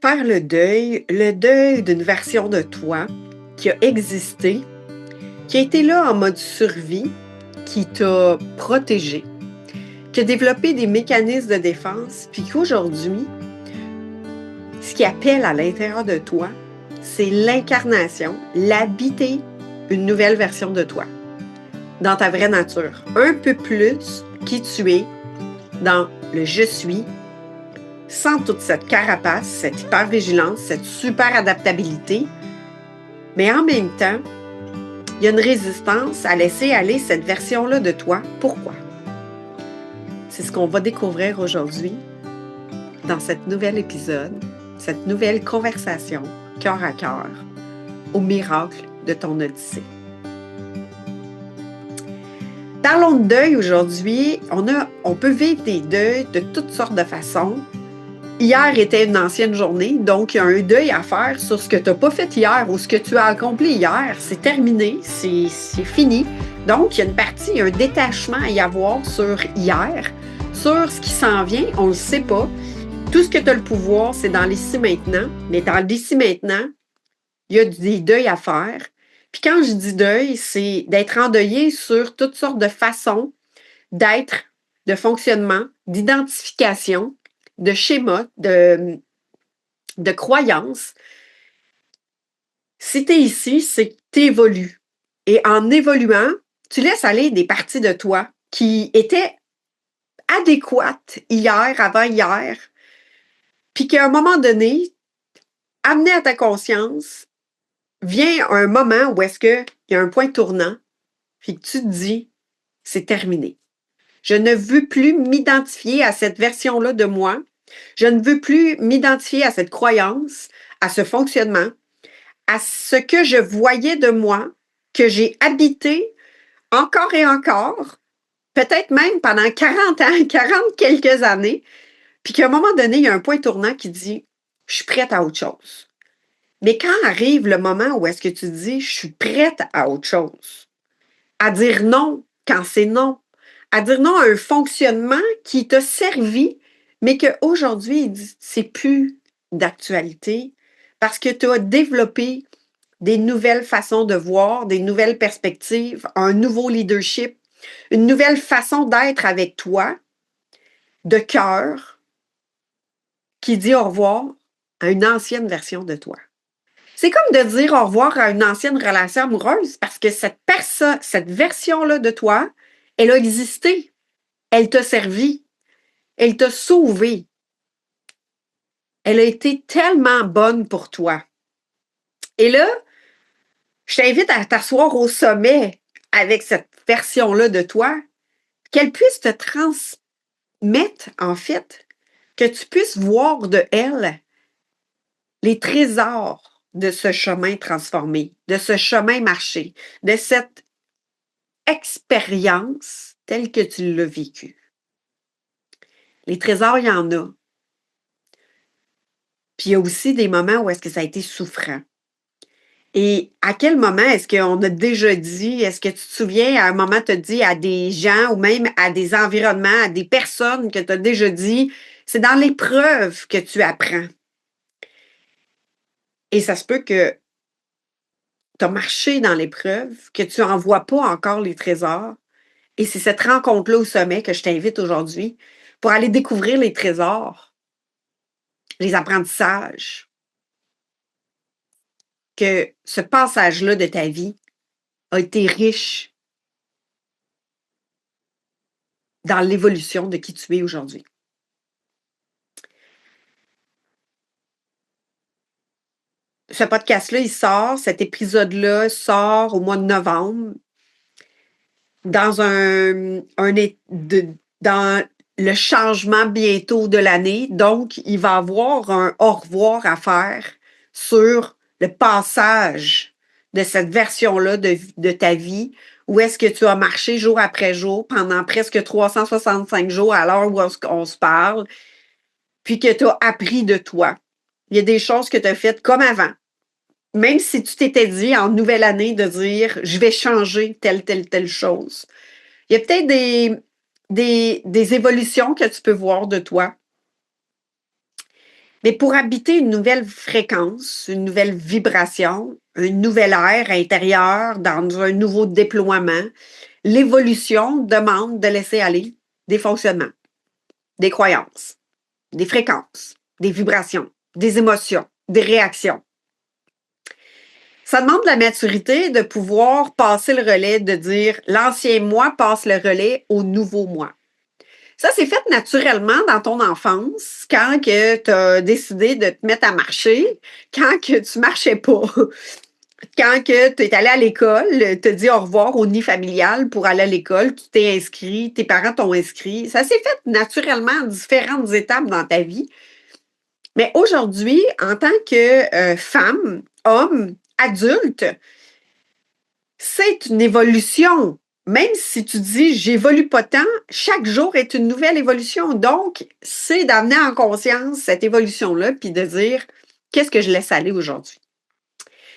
Faire le deuil d'une version de toi qui a existé, qui a été là en mode survie, qui t'a protégé, qui a développé des mécanismes de défense, puis qu'aujourd'hui, ce qui appelle à l'intérieur de toi, c'est l'incarnation, l'habiter une nouvelle version de toi, dans ta vraie nature, un peu plus qui tu es dans le je suis, sans toute cette carapace, cette hypervigilance, cette super adaptabilité, mais en même temps, il y a une résistance à laisser aller cette version-là de toi. Pourquoi? C'est ce qu'on va découvrir aujourd'hui dans cet nouvel épisode, cette nouvelle conversation, cœur à cœur, au miracle de ton Odyssée. Parlons de deuil aujourd'hui. On peut vivre des deuils de toutes sortes de façons. Hier était une ancienne journée, donc il y a un deuil à faire sur ce que tu n'as pas fait hier ou ce que tu as accompli hier. C'est terminé, c'est fini. Donc, il y a une partie, un détachement à y avoir sur hier, sur ce qui s'en vient, on ne le sait pas. Tout ce que tu as le pouvoir, c'est dans l'ici maintenant. Mais dans l'ici maintenant, il y a des deuils à faire. Puis quand je dis deuil, c'est d'être endeuillé sur toutes sortes de façons d'être, de fonctionnement, d'identification, de schémas, de croyances. Si tu es ici, c'est que tu évolues. Et en évoluant, tu laisses aller des parties de toi qui étaient adéquates hier, avant-hier, puis qu'à un moment donné, amené à ta conscience, vient un moment où est-ce qu'il y a un point tournant, puis que tu te dis, c'est terminé. Je ne veux plus m'identifier à cette version-là de moi. Je ne veux plus m'identifier à cette croyance, à ce fonctionnement, à ce que je voyais de moi, que j'ai habité encore et encore, peut-être même pendant 40 ans, 40 quelques années, puis qu'à un moment donné, il y a un point tournant qui dit, je suis prête à autre chose. Mais quand arrive le moment où est-ce que tu dis, je suis prête à autre chose, à dire non quand c'est non, à dire non à un fonctionnement qui t'a servi, mais qu'aujourd'hui, c'est plus d'actualité parce que tu as développé des nouvelles façons de voir, des nouvelles perspectives, un nouveau leadership, une nouvelle façon d'être avec toi, de cœur, qui dit au revoir à une ancienne version de toi. C'est comme de dire au revoir à une ancienne relation amoureuse parce que cette personne, cette version-là de toi, elle a existé. Elle t'a servi. Elle t'a sauvé. Elle a été tellement bonne pour toi. Et là, je t'invite à t'asseoir au sommet avec cette version-là de toi, qu'elle puisse te transmettre, en fait, que tu puisses voir de elle les trésors de ce chemin transformé, de ce chemin marché, de cette expérience telle que tu l'as vécue. Les trésors, il y en a. Puis il y a aussi des moments où est-ce que ça a été souffrant. Et à quel moment est-ce qu'on a déjà dit, est-ce que tu te souviens, à un moment, tu as dit à des gens ou même à des environnements, à des personnes que tu as déjà dit, c'est dans l'épreuve que tu apprends. Et ça se peut que tu as marché dans l'épreuve, que tu n'en vois pas encore les trésors. Et c'est cette rencontre-là au sommet que je t'invite aujourd'hui pour aller découvrir les trésors, les apprentissages, que ce passage-là de ta vie a été riche dans l'évolution de qui tu es aujourd'hui. Ce podcast-là, cet épisode-là sort au mois de novembre dans dans le changement bientôt de l'année. Donc, il va y avoir un au revoir à faire sur le passage de cette version-là de ta vie, où est-ce que tu as marché jour après jour pendant presque 365 jours à l'heure où on se parle, puis que tu as appris de toi. Il y a des choses que tu as faites comme avant. Même si tu t'étais dit en nouvelle année de dire « je vais changer telle chose ». Il y a peut-être des évolutions que tu peux voir de toi. Mais pour habiter une nouvelle fréquence, une nouvelle vibration, une nouvelle ère intérieure dans un nouveau déploiement, l'évolution demande de laisser aller des fonctionnements, des croyances, des fréquences, des vibrations, des émotions, des réactions. Ça demande de la maturité de pouvoir passer le relais, de dire l'ancien moi passe le relais au nouveau moi. Ça, c'est fait naturellement dans ton enfance, quand que tu as décidé de te mettre à marcher, quand que tu marchais pas, quand que tu es allé à l'école, tu as dit au revoir au nid familial pour aller à l'école, tu t'es inscrit, tes parents t'ont inscrit. Ça s'est fait naturellement à différentes étapes dans ta vie. Mais aujourd'hui, en tant que femme, homme, adulte, c'est une évolution. Même si tu dis j'évolue pas tant, chaque jour est une nouvelle évolution. Donc, c'est d'amener en conscience cette évolution-là, puis de dire qu'est-ce que je laisse aller aujourd'hui?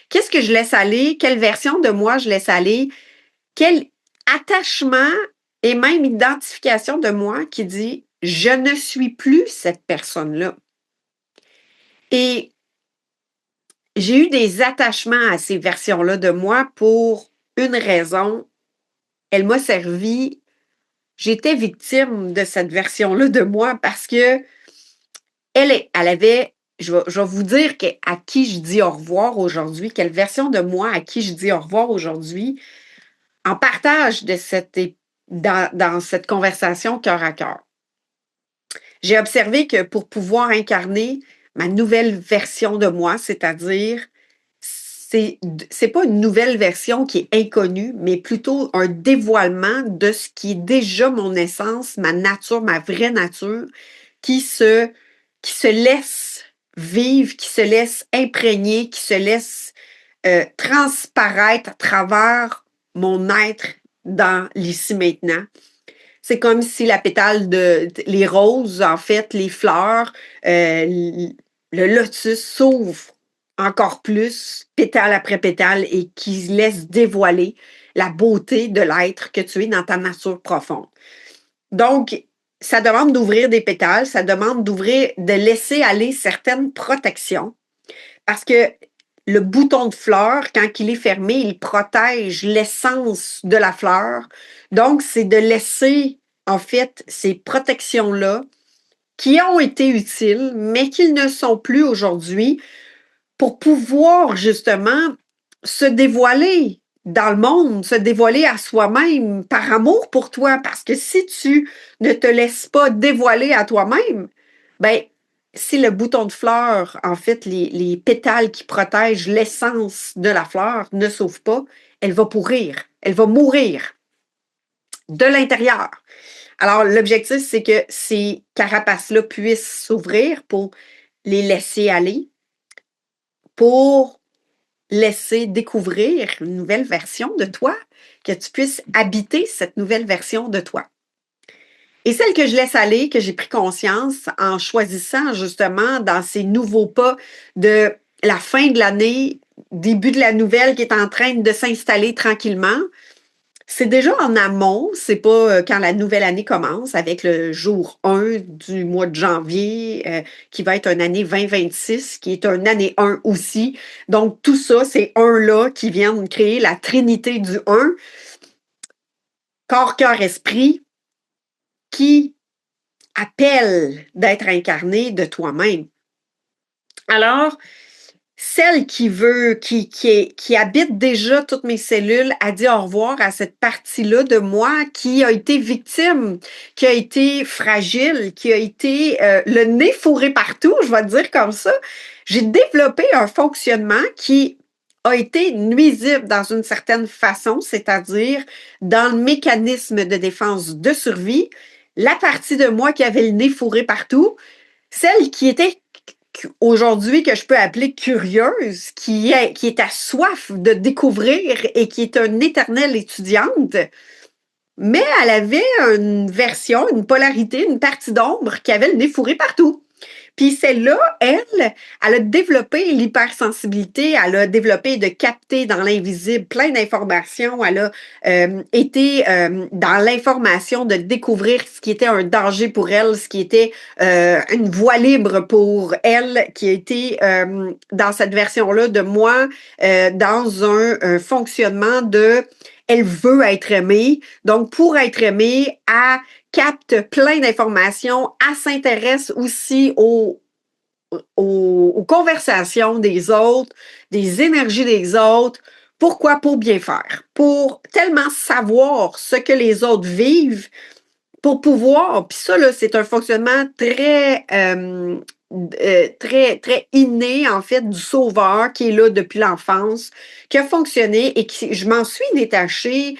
Qu'est-ce que je laisse aller? Quelle version de moi je laisse aller? Quel attachement et même identification de moi qui dit je ne suis plus cette personne-là. Et j'ai eu des attachements à ces versions-là de moi pour une raison. Elle m'a servi. J'étais victime de cette version-là de moi parce que elle avait, je vais vous dire à qui je dis au revoir aujourd'hui, quelle version de moi à qui je dis au revoir aujourd'hui, en partage de dans cette conversation cœur à cœur. J'ai observé que pour pouvoir incarner ma nouvelle version de moi, c'est-à-dire c'est pas une nouvelle version qui est inconnue, mais plutôt un dévoilement de ce qui est déjà mon essence, ma nature, ma vraie nature, qui se, qui se laisse vivre, qui se laisse imprégner, qui se laisse transparaître à travers mon être dans l'ici maintenant. C'est comme si la pétale les roses, en fait, les fleurs, le lotus s'ouvre encore plus, pétale après pétale, et qui laisse dévoiler la beauté de l'être que tu es dans ta nature profonde. Donc, ça demande d'ouvrir des pétales, ça demande de laisser aller certaines protections, parce que le bouton de fleur, quand il est fermé, il protège l'essence de la fleur. Donc, c'est de laisser, en fait, ces protections-là qui ont été utiles, mais qui ne sont plus aujourd'hui pour pouvoir justement se dévoiler dans le monde, se dévoiler à soi-même par amour pour toi. Parce que si tu ne te laisses pas dévoiler à toi-même, ben si le bouton de fleur, en fait, les pétales qui protègent l'essence de la fleur ne s'ouvrent pas, elle va pourrir, elle va mourir de l'intérieur. Alors, l'objectif, c'est que ces carapaces-là puissent s'ouvrir pour les laisser aller, pour laisser découvrir une nouvelle version de toi, que tu puisses habiter cette nouvelle version de toi. Et celle que je laisse aller, que j'ai pris conscience en choisissant justement dans ces nouveaux pas de la fin de l'année, début de la nouvelle qui est en train de s'installer tranquillement, c'est déjà en amont, c'est pas quand la nouvelle année commence avec le jour 1 du mois de janvier, qui va être une année 2026, qui est une année 1 aussi. Donc, tout ça, c'est 1-là qui viennent créer la trinité du 1, corps, cœur, esprit, qui appelle d'être incarné de toi-même. Alors, celle qui habite déjà toutes mes cellules, a dit au revoir à cette partie-là de moi qui a été victime, qui a été fragile, qui a été le nez fourré partout, je vais te dire comme ça. J'ai développé un fonctionnement qui a été nuisible dans une certaine façon, c'est-à-dire dans le mécanisme de défense de survie, la partie de moi qui avait le nez fourré partout, celle qui était aujourd'hui que je peux appeler curieuse, qui est à soif de découvrir et qui est une éternelle étudiante, mais elle avait une version, une polarité, une partie d'ombre qui avait le nez fourré partout. Puis celle-là, elle a développé l'hypersensibilité, elle a développé de capter dans l'invisible plein d'informations, elle a été dans l'information de découvrir ce qui était un danger pour elle, ce qui était une voie libre pour elle, qui a été dans cette version-là de moi, dans un fonctionnement de elle veut être aimée. Donc, pour être aimée, elle capte plein d'informations. Elle s'intéresse aussi aux conversations des autres, des énergies des autres. Pourquoi? Pour bien faire. Pour tellement savoir ce que les autres vivent, pour pouvoir, puis ça, là, c'est un fonctionnement très inné, en fait, du sauveur qui est là depuis l'enfance, qui a fonctionné et qui, je m'en suis détachée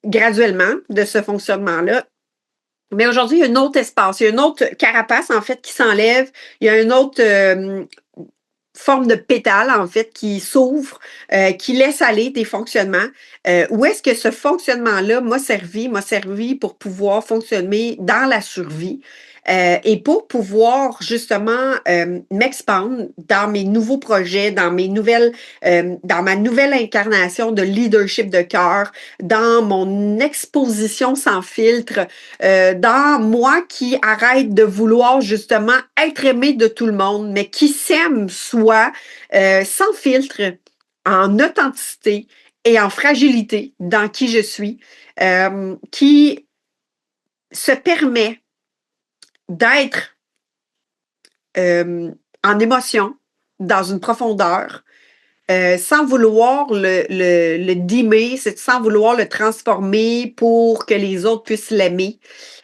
graduellement de ce fonctionnement-là. Mais aujourd'hui, il y a un autre espace, il y a une autre carapace, en fait, qui s'enlève. Il y a une autre forme de pétale, en fait, qui s'ouvre, qui laisse aller des fonctionnements. Où est-ce que ce fonctionnement-là m'a servi pour pouvoir fonctionner dans la survie et pour pouvoir justement m'expandre dans mes nouveaux projets, dans ma nouvelle incarnation de leadership de cœur, dans mon exposition sans filtre, dans moi qui arrête de vouloir justement être aimé de tout le monde, mais qui s'aime soi sans filtre, en authenticité et en fragilité dans qui je suis, qui se permet d'être en émotion, dans une profondeur, sans vouloir le dimmer, sans vouloir le transformer pour que les autres puissent l'aimer,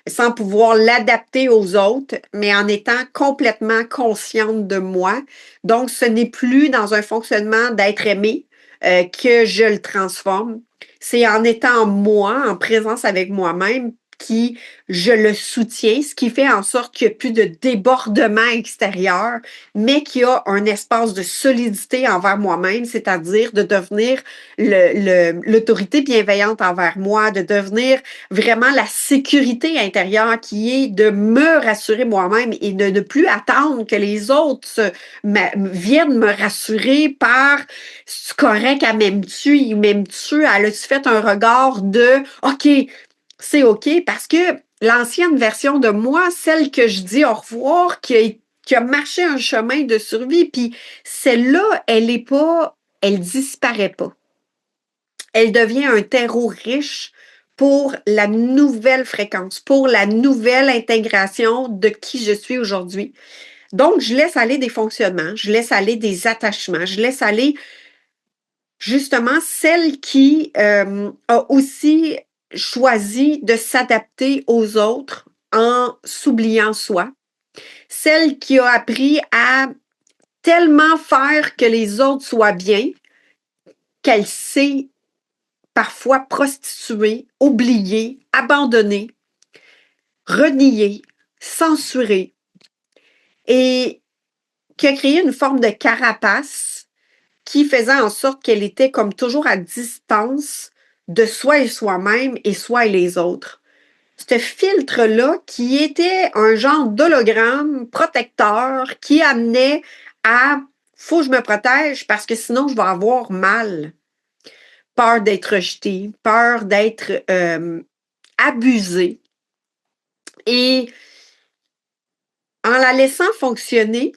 sans pouvoir l'adapter aux autres, mais en étant complètement consciente de moi. Donc, ce n'est plus dans un fonctionnement d'être aimé que je le transforme. C'est en étant moi, en présence avec moi-même, qui je le soutiens, ce qui fait en sorte qu'il n'y a plus de débordement extérieur, mais qu'il y a un espace de solidité envers moi-même, c'est-à-dire de devenir l'autorité bienveillante envers moi, de devenir vraiment la sécurité intérieure qui est de me rassurer moi-même et de ne plus attendre que les autres viennent me rassurer par c'est correct, elle m'aime-tu, il m'aime-tu, elle a-tu fait un regard de OK, c'est OK, parce que l'ancienne version de moi, celle que je dis au revoir, qui a marché un chemin de survie, puis celle-là, elle disparaît pas. Elle devient un terreau riche pour la nouvelle fréquence, pour la nouvelle intégration de qui je suis aujourd'hui. Donc, je laisse aller des fonctionnements, je laisse aller des attachements, je laisse aller justement celle qui a aussi choisi de s'adapter aux autres en s'oubliant soi, celle qui a appris à tellement faire que les autres soient bien qu'elle s'est parfois prostituée, oubliée, abandonnée, reniée, censurée et qui a créé une forme de carapace qui faisait en sorte qu'elle était comme toujours à distance de soi et soi-même et soi et les autres. Ce filtre-là qui était un genre d'hologramme protecteur qui amenait à faut que je me protège parce que sinon je vais avoir mal. Peur d'être rejetée, peur d'être abusée. Et en la laissant fonctionner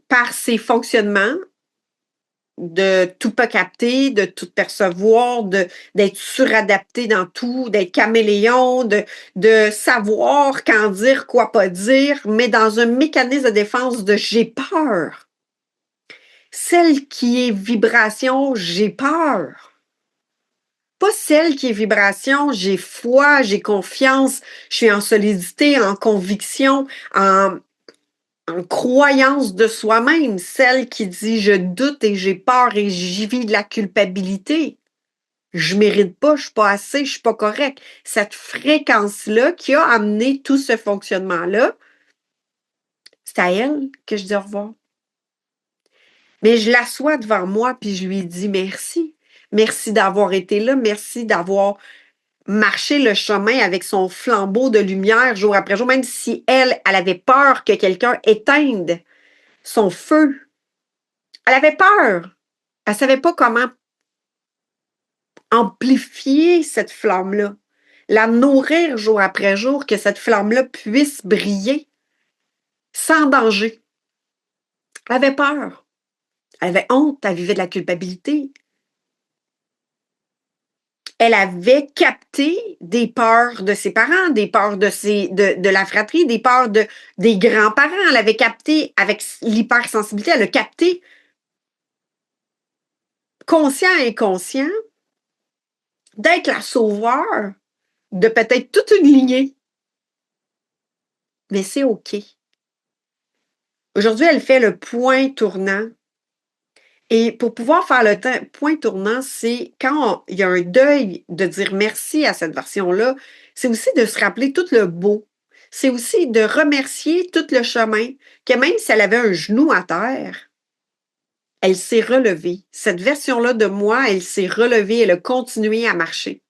par ses fonctionnements, de tout pas capter, de tout percevoir, d'être suradapté dans tout, d'être caméléon, de savoir quand dire, quoi pas dire, mais dans un mécanisme de défense de j'ai peur. Celle qui est vibration, j'ai peur. Pas celle qui est vibration, j'ai foi, j'ai confiance, je suis en solidité, en conviction, en croyance de soi-même, celle qui dit je doute et j'ai peur et j'y vis de la culpabilité. Je mérite pas, je suis pas assez, je suis pas correct. Cette fréquence-là qui a amené tout ce fonctionnement-là, c'est à elle que je dis au revoir. Mais je l'assois devant moi puis je lui dis merci. Merci d'avoir été là, merci d'avoir marcher le chemin avec son flambeau de lumière jour après jour, même si elle avait peur que quelqu'un éteigne son feu. Elle avait peur. Elle ne savait pas comment amplifier cette flamme-là, la nourrir jour après jour, que cette flamme-là puisse briller sans danger. Elle avait peur. Elle avait honte, elle vivait de la culpabilité. Elle avait capté des peurs de ses parents, des peurs de la fratrie, des peurs des grands-parents. Elle avait capté, avec l'hypersensibilité, elle a capté, conscient et inconscient, d'être la sauveur de peut-être toute une lignée. Mais c'est OK. Aujourd'hui, elle fait le point tournant. Et pour pouvoir faire le point tournant, c'est quand il y a un deuil, de dire merci à cette version-là, c'est aussi de se rappeler tout le beau. C'est aussi de remercier tout le chemin, que même si elle avait un genou à terre, elle s'est relevée. Cette version-là de moi, elle s'est relevée, elle a continué à marcher.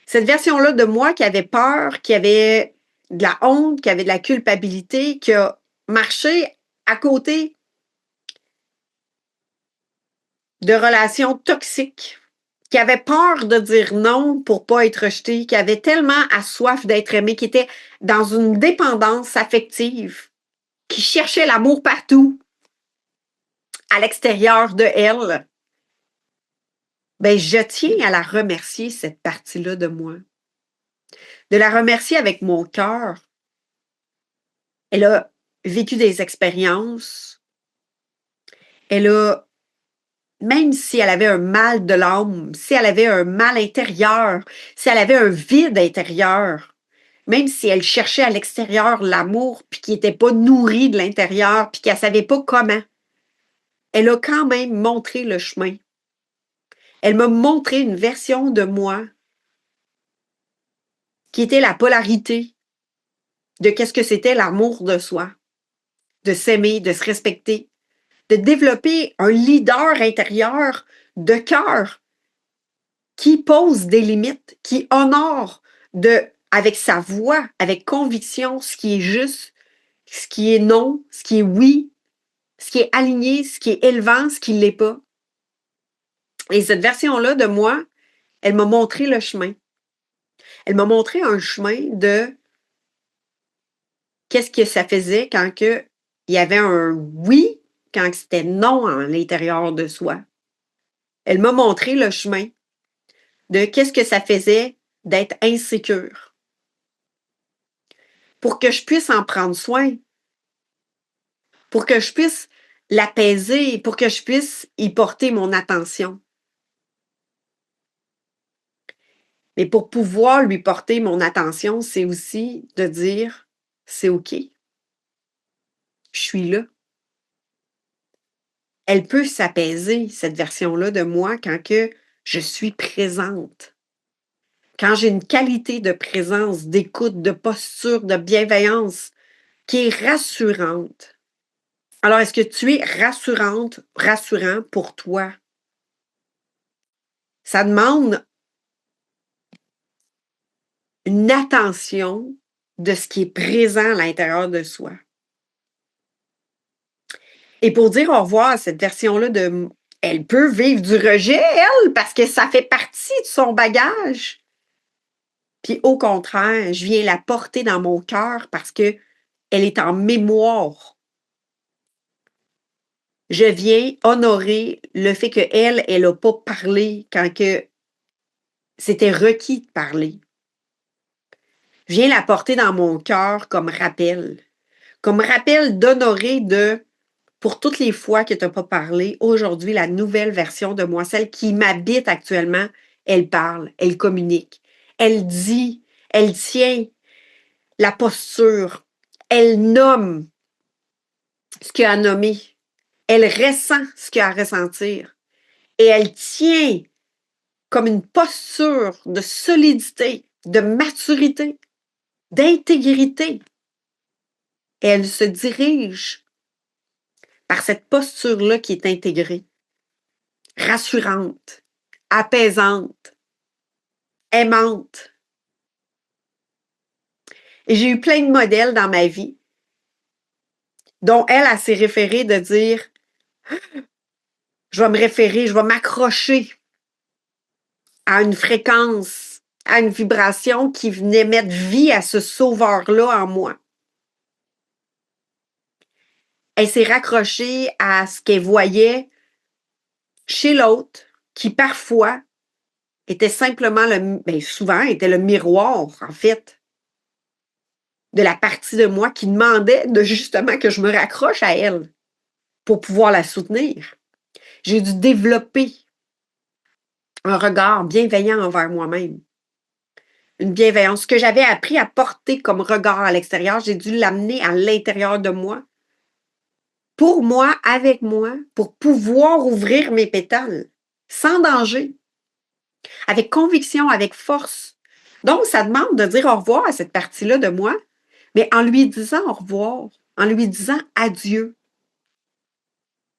Cette version-là de moi qui avait peur, qui avait de la honte, qui avait de la culpabilité, qui a marché à côté de relations toxiques, qui avait peur de dire non pour pas être rejeté, qui avait tellement à soif d'être aimé, qui était dans une dépendance affective, qui cherchait l'amour partout, à l'extérieur de elle, ben je tiens à la remercier, cette partie-là de moi. De la remercier avec mon cœur. Elle a vécu des expériences. Elle a, même si elle avait un mal de l'âme, si elle avait un mal intérieur, si elle avait un vide intérieur, même si elle cherchait à l'extérieur l'amour, puis qui n'était pas nourri de l'intérieur, puis qu'elle ne savait pas comment, elle a quand même montré le chemin. Elle m'a montré une version de moi qui était la polarité de qu'est-ce que c'était l'amour de soi, de s'aimer, de se respecter, de développer un leader intérieur de cœur qui pose des limites, qui honore avec sa voix, avec conviction, ce qui est juste, ce qui est non, ce qui est oui, ce qui est aligné, ce qui est élevant, ce qui ne l'est pas. Et cette version-là de moi, elle m'a montré le chemin. Elle m'a montré un chemin de qu'est-ce que ça faisait quand il y avait un oui, quand c'était non à l'intérieur de soi. Elle m'a montré le chemin de qu'est-ce que ça faisait d'être insécure. Pour que je puisse en prendre soin, pour que je puisse l'apaiser, pour que je puisse y porter mon attention. Mais pour pouvoir lui porter mon attention, c'est aussi de dire, c'est OK, je suis là. Elle peut s'apaiser, cette version-là de moi, quand que je suis présente. Quand j'ai une qualité de présence, d'écoute, de posture, de bienveillance qui est rassurante. Alors, est-ce que tu es rassurante, rassurant pour toi? Ça demande une attention de ce qui est présent à l'intérieur de soi. Et pour dire au revoir à cette version-là de... Elle peut vivre du rejet, elle, parce que ça fait partie de son bagage. Puis au contraire, je viens la porter dans mon cœur parce qu'elle est en mémoire. Je viens honorer le fait qu'elle, elle n'a pas parlé quand que c'était requis de parler. Je viens la porter dans mon cœur comme rappel d'honorer pour toutes les fois que tu n'as pas parlé, aujourd'hui, la nouvelle version de moi, celle qui m'habite actuellement, elle parle, elle communique, elle dit, elle tient la posture, elle nomme ce qu'elle a nommé, elle ressent ce qu'elle a à ressentir et elle tient comme une posture de solidité, de maturité, d'intégrité. Et elle se dirige par cette posture-là qui est intégrée, rassurante, apaisante. aimante. Et j'ai eu plein de modèles dans ma vie, dont elle s'est référée de dire je vais me référer, je vais m'accrocher à une fréquence, à une vibration qui venait mettre vie à ce sauveur-là en moi. Elle s'est raccrochée à ce qu'elle voyait chez l'autre, qui parfois était simplement souvent était le miroir, en fait, de la partie de moi qui demandait de justement que je me raccroche à elle pour pouvoir la soutenir. J'ai dû développer un regard bienveillant envers moi-même. Une bienveillance. Ce que j'avais appris à porter comme regard à l'extérieur, j'ai dû l'amener à l'intérieur de moi. Pour moi, avec moi, pour pouvoir ouvrir mes pétales, sans danger, avec conviction, avec force. Donc, ça demande de dire au revoir à cette partie-là de moi, mais en lui disant au revoir, en lui disant adieu.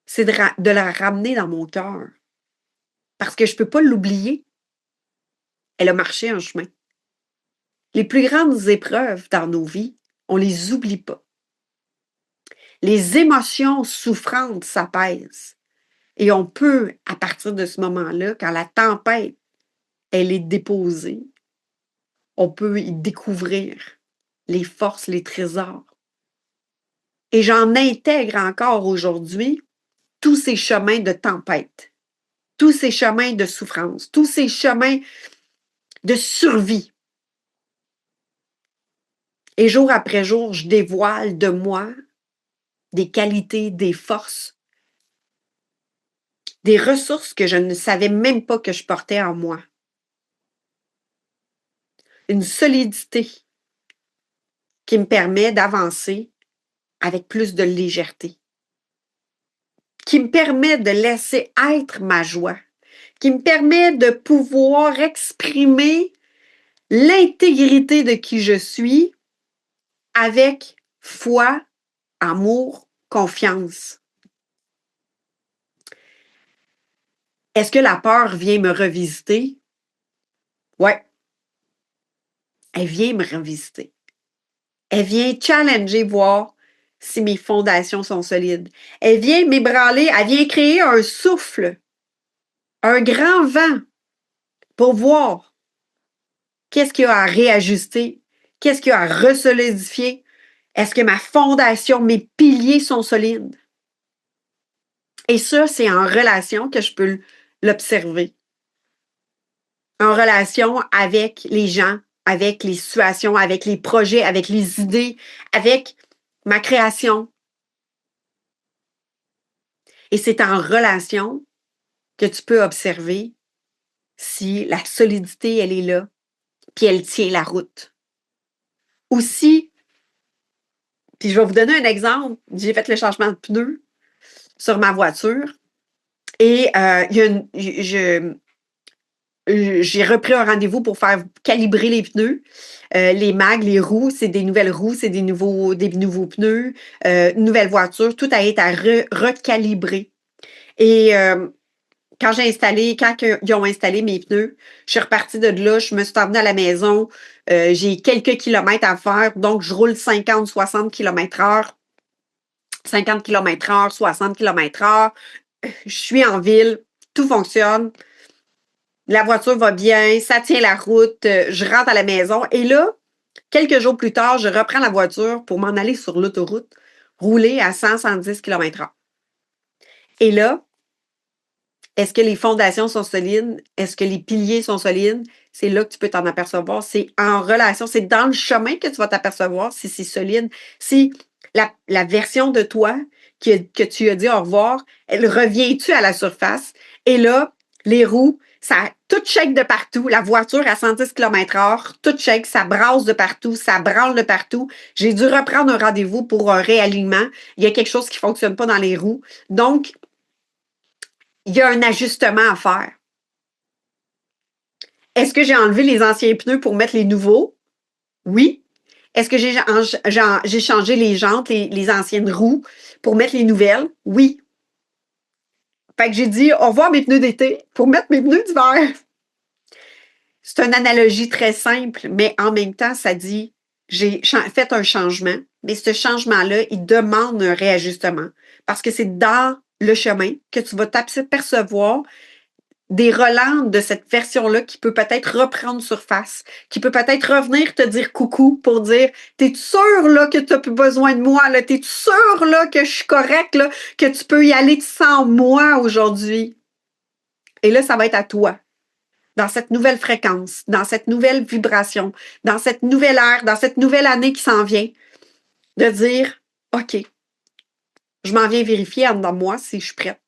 C'est de la ramener dans mon cœur. Parce que je ne peux pas l'oublier. Elle a marché un chemin. Les plus grandes épreuves dans nos vies, on ne les oublie pas. Les émotions souffrantes s'apaisent. Et on peut, à partir de ce moment-là, quand la tempête, elle est déposée, on peut y découvrir les forces, les trésors. Et j'en intègre encore aujourd'hui tous ces chemins de tempête, tous ces chemins de souffrance, tous ces chemins de survie. Et jour après jour, je dévoile de moi des qualités, des forces, des ressources que je ne savais même pas que je portais en moi. Une solidité qui me permet d'avancer avec plus de légèreté, qui me permet de laisser être ma joie, qui me permet de pouvoir exprimer l'intégrité de qui je suis avec foi, amour, confiance. Est-ce que la peur vient me revisiter? Ouais, elle vient me revisiter. Elle vient challenger, voir si mes fondations sont solides. Elle vient m'ébranler, elle vient créer un souffle, un grand vent pour voir qu'est-ce qu'il y a à réajuster, qu'est-ce qu'il y a à resolidifier. Est-ce que ma fondation, mes piliers sont solides? Et ça, c'est en relation que je peux l'observer. En relation avec les gens, avec les situations, avec les projets, avec les idées, avec ma création. Et c'est en relation que tu peux observer si la solidité, elle est là, puis elle tient la route. Aussi, puis je vais vous donner un exemple. J'ai fait le changement de pneus sur ma voiture et j'ai repris un rendez-vous pour faire calibrer les pneus. Les mags, les roues, c'est des nouvelles roues, c'est des nouveaux pneus, nouvelle voiture, tout a été à recalibrer. Et quand ils ont installé mes pneus, je suis repartie de là, je me suis emmenée à la maison, j'ai quelques kilomètres à faire, donc je roule 50-60 km/h, 50 km/h, 60 km/h, je suis en ville, tout fonctionne, la voiture va bien, ça tient la route, je rentre à la maison et là, quelques jours plus tard, je reprends la voiture pour m'en aller sur l'autoroute, rouler à 100-110 km/h. Et là, est-ce que les fondations sont solides? Est-ce que les piliers sont solides? C'est là que tu peux t'en apercevoir. C'est en relation, c'est dans le chemin que tu vas t'apercevoir si c'est solide. Si la version de toi que tu as dit au revoir, elle revient-tu à la surface? Et là, les roues, ça tout shake de partout. La voiture à 110 km/h, tout shake, ça brasse de partout, ça branle de partout. J'ai dû reprendre un rendez-vous pour un réalignement. Il y a quelque chose qui ne fonctionne pas dans les roues. Donc, il y a un ajustement à faire. Est-ce que j'ai enlevé les anciens pneus pour mettre les nouveaux? Oui. Est-ce que j'ai changé les jantes, les anciennes roues pour mettre les nouvelles? Oui. Fait que j'ai dit au revoir mes pneus d'été pour mettre mes pneus d'hiver. c'est une analogie très simple, mais en même temps, ça dit, j'ai fait un changement, mais ce changement-là, il demande un réajustement parce que c'est dans le chemin que tu vas t'apercevoir des relents de cette version-là qui peut peut-être reprendre surface, qui peut peut-être revenir te dire coucou pour dire t'es sûr là que tu n'as plus besoin de moi, là, t'es sûr là que je suis correct, là, que tu peux y aller sans moi aujourd'hui. Et là, ça va être à toi, dans cette nouvelle fréquence, dans cette nouvelle vibration, dans cette nouvelle ère, dans cette nouvelle année qui s'en vient, de dire OK, je m'en viens vérifier en dedans de moi si je suis prête.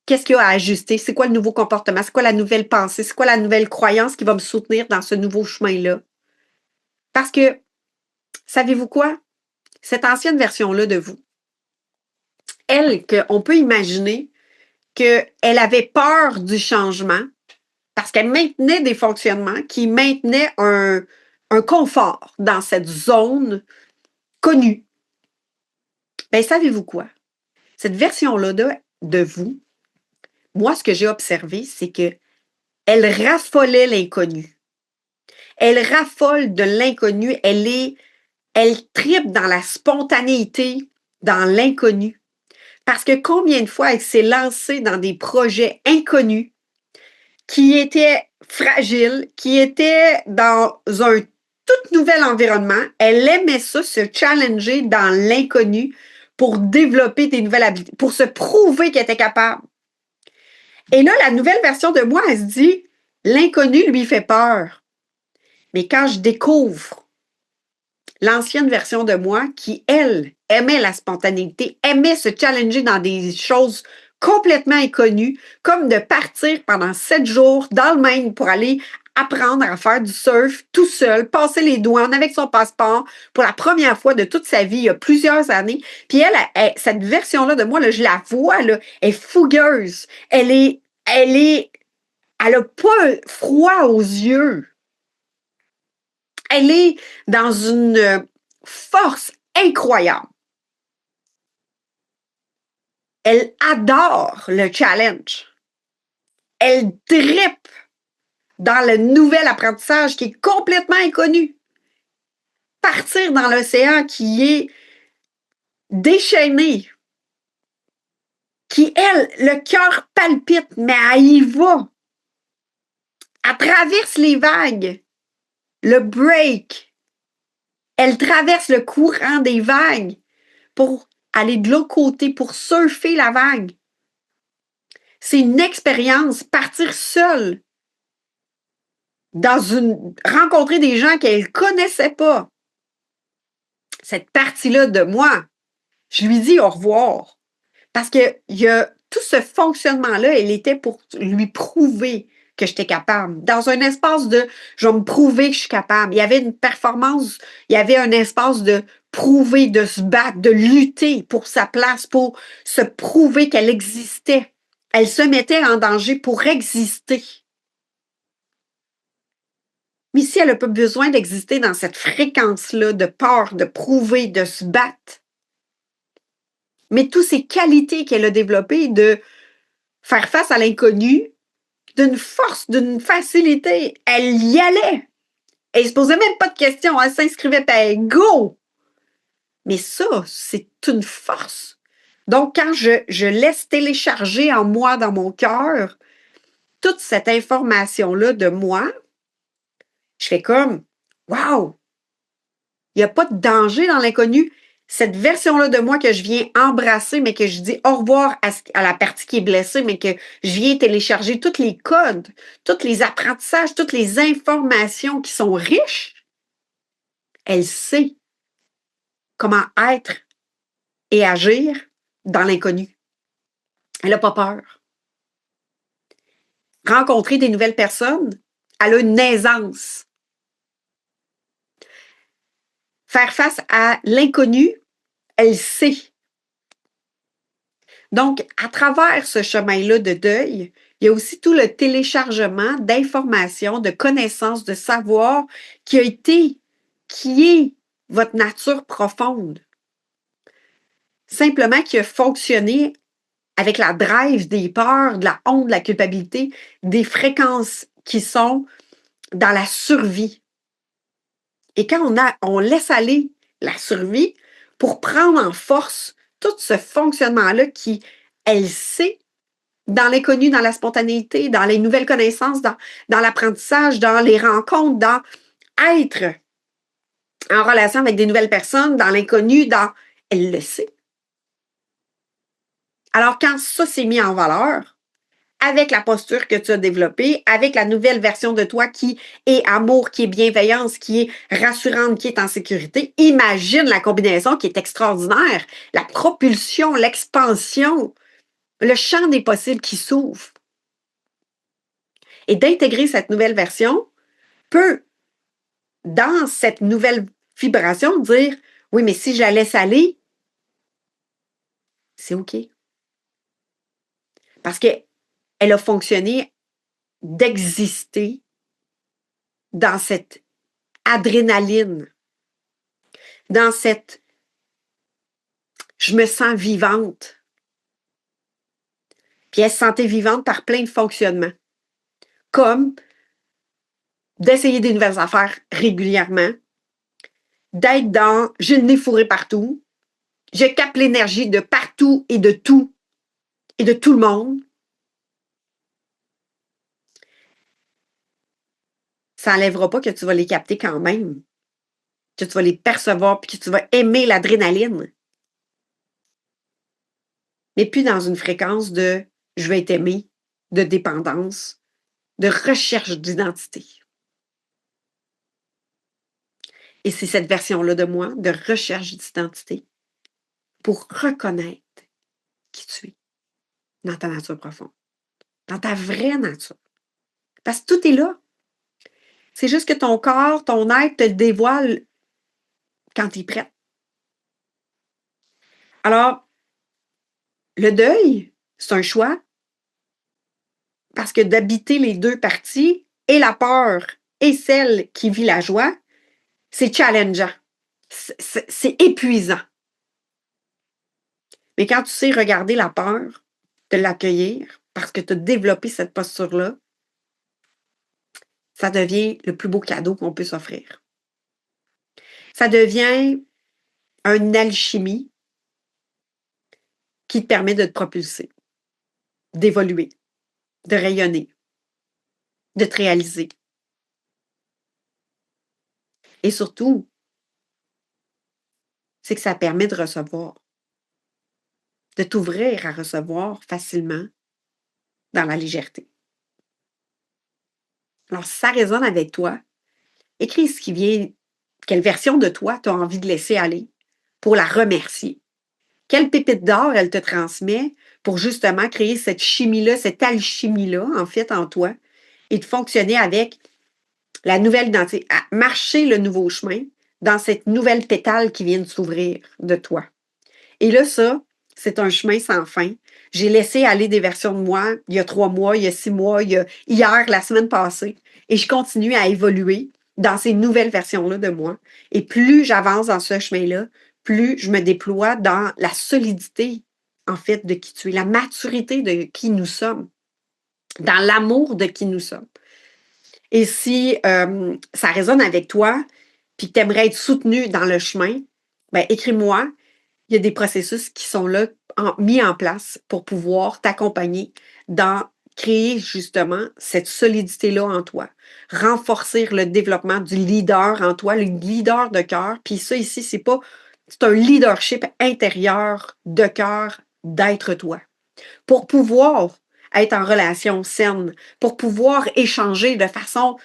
Qu'est-ce qu'il y a à ajuster? C'est quoi le nouveau comportement? C'est quoi la nouvelle pensée? C'est quoi la nouvelle croyance qui va me soutenir dans ce nouveau chemin-là? Parce que, savez-vous quoi? Cette ancienne version-là de vous, elle, on peut imaginer qu'elle avait peur du changement parce qu'elle maintenait des fonctionnements qui maintenaient un confort dans cette zone connue. Bien, savez-vous quoi? Cette version-là de vous, moi, ce que j'ai observé, c'est que elle raffolait l'inconnu. Elle raffole de l'inconnu. Elle tripe dans la spontanéité, dans l'inconnu. Parce que combien de fois elle s'est lancée dans des projets inconnus qui étaient fragiles, qui étaient dans un tout nouvel environnement. Elle aimait ça, se challenger dans l'inconnu pour développer des nouvelles habiletés, pour se prouver qu'elle était capable. Et là, la nouvelle version de moi, elle se dit, l'inconnu lui fait peur. Mais quand je découvre l'ancienne version de moi qui, elle, aimait la spontanéité, aimait se challenger dans des choses complètement inconnues, comme de partir pendant 7 jours dans le Maine pour aller apprendre à faire du surf tout seul, passer les douanes avec son passeport pour la première fois de toute sa vie, il y a plusieurs années. Puis cette version-là de moi, là, je la vois, là, elle est fougueuse. Elle a pas froid aux yeux. Elle est dans une force incroyable. Elle adore le challenge. Elle trippe dans le nouvel apprentissage qui est complètement inconnu. Partir dans l'océan qui est déchaîné, qui, elle, le cœur palpite, mais elle y va. Elle traverse les vagues, le break. Elle traverse le courant des vagues pour aller de l'autre côté, pour surfer la vague. C'est une expérience, partir seule, rencontrer des gens qu'elle ne connaissait pas. Cette partie-là de moi, je lui dis au revoir. Parce que il y a tout ce fonctionnement-là, elle était pour lui prouver que j'étais capable. Dans un espace de je vais me prouver que je suis capable. Il y avait une performance, il y avait un espace de prouver, de se battre, de lutter pour sa place, pour se prouver qu'elle existait. Elle se mettait en danger pour exister. Mais si elle n'a pas besoin d'exister dans cette fréquence-là de peur, de prouver, de se battre, mais toutes ces qualités qu'elle a développées de faire face à l'inconnu, d'une force, d'une facilité, elle y allait. Elle ne se posait même pas de questions, elle s'inscrivait, puis go! Mais ça, c'est une force. Donc, quand je laisse télécharger en moi, dans mon cœur, toute cette information-là de moi, je fais comme, wow! Il n'y a pas de danger dans l'inconnu. Cette version-là de moi que je viens embrasser, mais que je dis au revoir à la partie qui est blessée, mais que je viens télécharger tous les codes, tous les apprentissages, toutes les informations qui sont riches, elle sait comment être et agir dans l'inconnu. Elle n'a pas peur. Rencontrer des nouvelles personnes, elle a une aisance. Faire face à l'inconnu, elle sait. Donc, à travers ce chemin-là de deuil, il y a aussi tout le téléchargement d'informations, de connaissances, de savoir qui est votre nature profonde. Simplement qui a fonctionné avec la drive des peurs, de la honte, de la culpabilité, des fréquences qui sont dans la survie. Et quand on laisse aller la survie pour prendre en force tout ce fonctionnement-là qui, elle sait, dans l'inconnu, dans la spontanéité, dans les nouvelles connaissances, dans l'apprentissage, dans les rencontres, dans être en relation avec des nouvelles personnes, dans l'inconnu, elle le sait. Alors, quand ça s'est mis en valeur, avec la posture que tu as développée, avec la nouvelle version de toi qui est amour, qui est bienveillance, qui est rassurante, qui est en sécurité, imagine la combinaison qui est extraordinaire, la propulsion, l'expansion, le champ des possibles qui s'ouvre. Et d'intégrer cette nouvelle version peut, dans cette nouvelle vibration, dire oui, mais si je la laisse aller, c'est OK. Parce qu'elle a fonctionné d'exister dans cette adrénaline, dans cette je me sens vivante. Puis elle se sentait vivante par plein de fonctionnements, comme d'essayer des nouvelles affaires régulièrement, d'être dans j'ai le nez fourré partout, je capte l'énergie de partout et de tout le monde. Ça n'enlèvera pas que tu vas les capter quand même, que tu vas les percevoir puis que tu vas aimer l'adrénaline. Mais plus dans une fréquence de je vais être aimé, de dépendance, de recherche d'identité. Et c'est cette version-là de moi, de recherche d'identité, pour reconnaître qui tu es dans ta nature profonde, dans ta vraie nature. Parce que tout est là. C'est juste que ton corps, ton être te le dévoile quand tu es prête. Alors, le deuil, c'est un choix parce que d'habiter les deux parties, et la peur et celle qui vit la joie, c'est challengeant. C'est épuisant. Mais quand tu sais regarder la peur, de l'accueillir, parce que tu as développé cette posture-là, ça devient le plus beau cadeau qu'on peut s'offrir. Ça devient une alchimie qui te permet de te propulser, d'évoluer, de rayonner, de te réaliser. Et surtout, c'est que ça permet de recevoir, de t'ouvrir à recevoir facilement dans la légèreté. Alors, si ça résonne avec toi, écris ce qui vient, quelle version de toi tu as envie de laisser aller pour la remercier. Quelle pépite d'or elle te transmet pour justement créer cette chimie-là, cette alchimie-là, en fait, en toi, et de fonctionner avec la nouvelle identité, à marcher le nouveau chemin dans cette nouvelle pétale qui vient de s'ouvrir de toi. Et là, ça, c'est un chemin sans fin. J'ai laissé aller des versions de moi il y a 3 mois, il y a 6 mois, hier, la semaine passée, et je continue à évoluer dans ces nouvelles versions-là de moi. Et plus j'avance dans ce chemin-là, plus je me déploie dans la solidité, en fait, de qui tu es, la maturité de qui nous sommes, dans l'amour de qui nous sommes. Et si ça résonne avec toi, puis que tu aimerais être soutenu dans le chemin, ben écris-moi. Il y a des processus qui sont là, mis en place pour pouvoir t'accompagner dans créer justement cette solidité-là en toi, renforcer le développement du leader en toi, le leader de cœur. Puis ça ici, c'est un leadership intérieur de cœur d'être toi. Pour pouvoir être en relation saine, pour pouvoir échanger de façon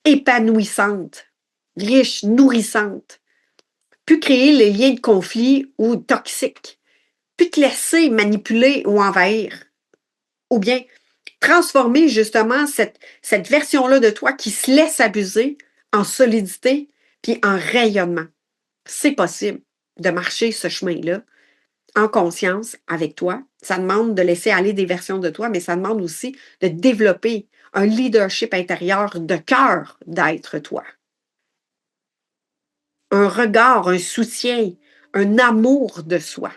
épanouissante, riche, nourrissante, plus créer les liens de conflit ou toxiques, plus te laisser manipuler ou envahir, ou bien transformer justement cette version-là de toi qui se laisse abuser en solidité puis en rayonnement. C'est possible de marcher ce chemin-là en conscience avec toi. Ça demande de laisser aller des versions de toi, mais ça demande aussi de développer un leadership intérieur de cœur d'être toi. Un regard, un soutien, un amour de soi.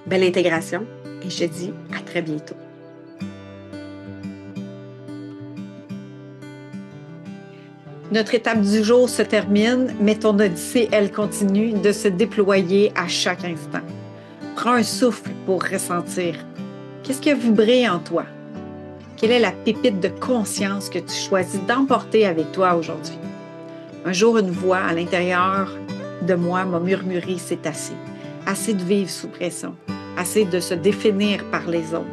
Belle intégration et je te dis à très bientôt. Notre étape du jour se termine, mais ton odyssée, elle, continue de se déployer à chaque instant. Prends un souffle pour ressentir. Qu'est-ce qui a vibré en toi? Quelle est la pépite de conscience que tu choisis d'emporter avec toi aujourd'hui? Un jour, une voix à l'intérieur de moi m'a murmuré « c'est assez ». Assez de vivre sous pression, assez de se définir par les autres.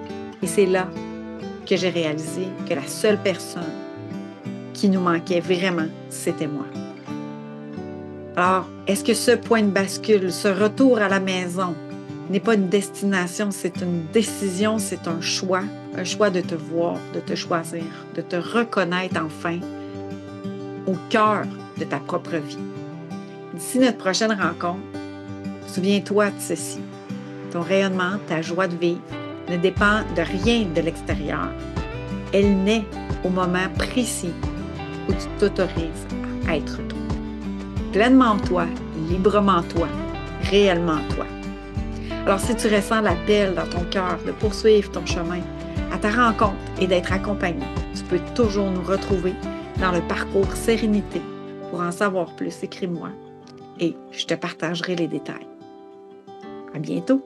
Et c'est là que j'ai réalisé que la seule personne qui nous manquait vraiment, c'était moi. Alors, est-ce que ce point de bascule, ce retour à la maison, n'est pas une destination, c'est une décision, c'est un choix de te voir, de te choisir, de te reconnaître enfin au cœur de ta propre vie. D'ici notre prochaine rencontre, souviens-toi de ceci. Ton rayonnement, ta joie de vivre ne dépend de rien de l'extérieur. Elle naît au moment précis où tu t'autorises à être toi. Pleinement toi, librement toi, réellement toi. Alors, si tu ressens l'appel dans ton cœur de poursuivre ton chemin à ta rencontre et d'être accompagné, tu peux toujours nous retrouver dans le parcours Sérénité. Pour en savoir plus, écris-moi et je te partagerai les détails. À bientôt!